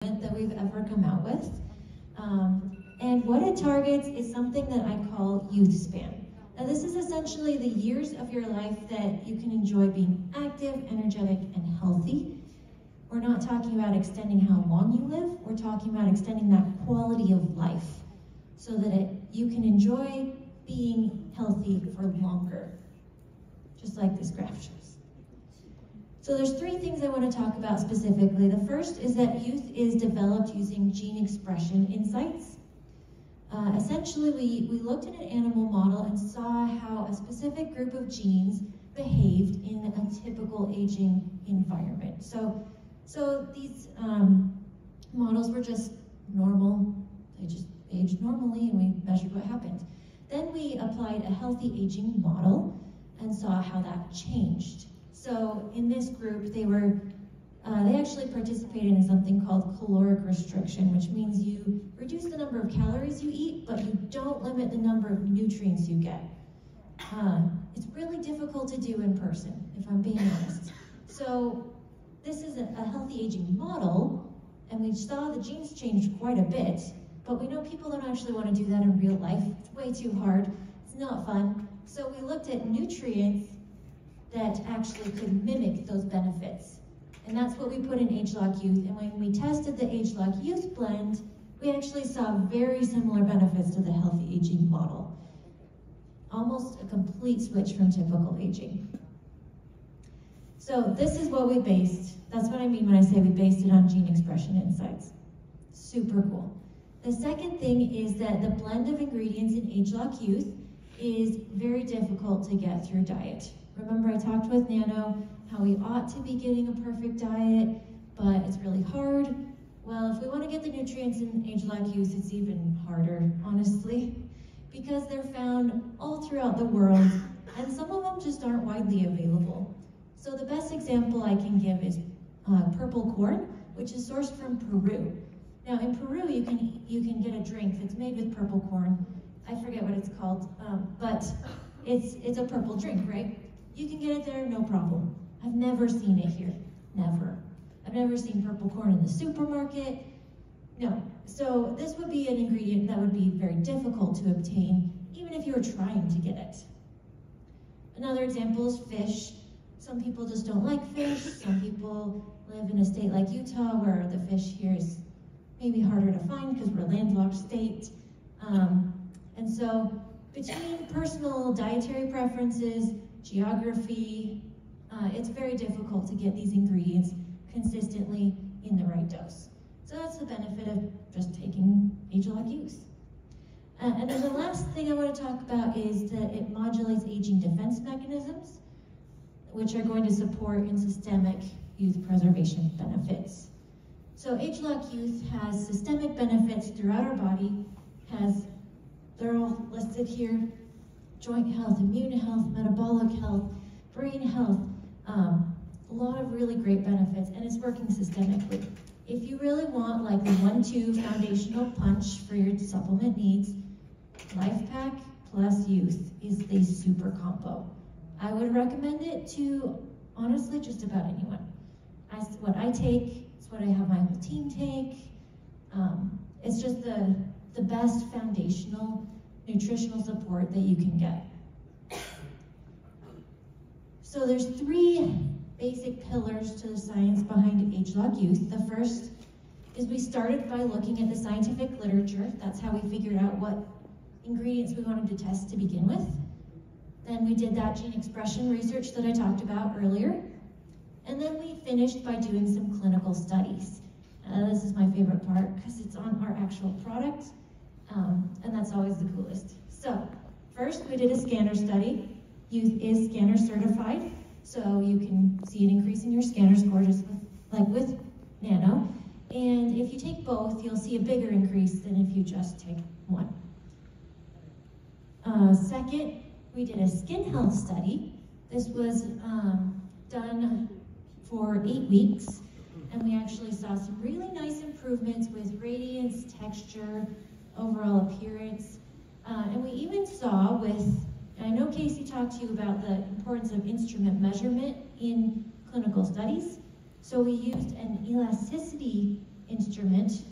that we've ever come out with. And what it targets is something that I call youth span. Now this is essentially the years of your life that you can enjoy being active, energetic, and healthy. We're not talking about extending how long you live, we're talking about extending that quality of life so that you can enjoy being healthy for longer, just like this graph shows. So there's three things I want to talk about specifically. The first is that youth is developed using gene expression insights. Essentially, we looked at an animal model and saw how a specific group of genes behaved in a typical aging environment. So these models were just normal. They just aged normally, and we measured what happened. Then we applied a healthy aging model and saw how that changed. So in this group, they actually participated in something called caloric restriction, which means you reduce the number of calories you eat, but you don't limit the number of nutrients you get. It's really difficult to do in person, if I'm being honest. So this is a healthy aging model, and we saw the genes change quite a bit, but we know people don't actually want to do that in real life. It's way too hard. It's not fun. So we looked at nutrients that actually could mimic those benefits. And that's what we put in ageLOC Youth. And when we tested the ageLOC Youth blend, we actually saw very similar benefits to the healthy aging model. Almost a complete switch from typical aging. So this is what we based. That's what I mean when I say we based it on gene expression insights. Super cool. The second thing is that the blend of ingredients in ageLOC Youth is very difficult to get through diet. Remember I talked with Nano how we ought to be getting a perfect diet, but it's really hard. Well, if we want to get the nutrients in ageLOC Youth, it's even harder, honestly, because they're found all throughout the world, and some of them just aren't widely available. So the best example I can give is purple corn, which is sourced from Peru. Now in Peru, you can get a drink that's made with purple corn. I forget what it's called, but it's a purple drink, right? You can get it there, no problem. I've never seen it here, never. I've never seen purple corn in the supermarket, no. So this would be an ingredient that would be very difficult to obtain, even if you were trying to get it. Another example is fish. Some people just don't like fish. Some people live in a state like Utah where the fish here is maybe harder to find because we're a landlocked state. And so between personal dietary preferences, geography, it's very difficult to get these ingredients consistently in the right dose. So that's the benefit of just taking ageLOC Youth. And then the last thing I want to talk about is that it modulates aging defense mechanisms, which are going to support in systemic youth preservation benefits. So ageLOC Youth has systemic benefits throughout our body, they're all listed here: joint health, immune health, metabolic health, brain health, a lot of really great benefits, and it's working systemically. If you really want like the 1-2 foundational punch for your supplement needs, LifePak plus Youth is the super combo. I would recommend it to, honestly, just about anyone. What I take, it's what I have my whole team take. It's just the best foundational nutritional support that you can get. So there's three basic pillars to the science behind ageLOC Youth. The first is we started by looking at the scientific literature. That's how we figured out what ingredients we wanted to test to begin with. Then we did that gene expression research that I talked about earlier. And then we finished by doing some clinical studies. This is my favorite part because it's on our actual product, and that's always the coolest. So first we did a scanner study. Youth is scanner certified, so you can see an increase in your scanner score just like with Nano. And if you take both, you'll see a bigger increase than if you just take one. Second, we did a skin health study. This was done for 8 weeks, and we actually saw some really nice improvements with radiance, texture, overall appearance. And we even saw with, I know Casey talked to you about the importance of instrument measurement in clinical studies. So we used an elasticity instrument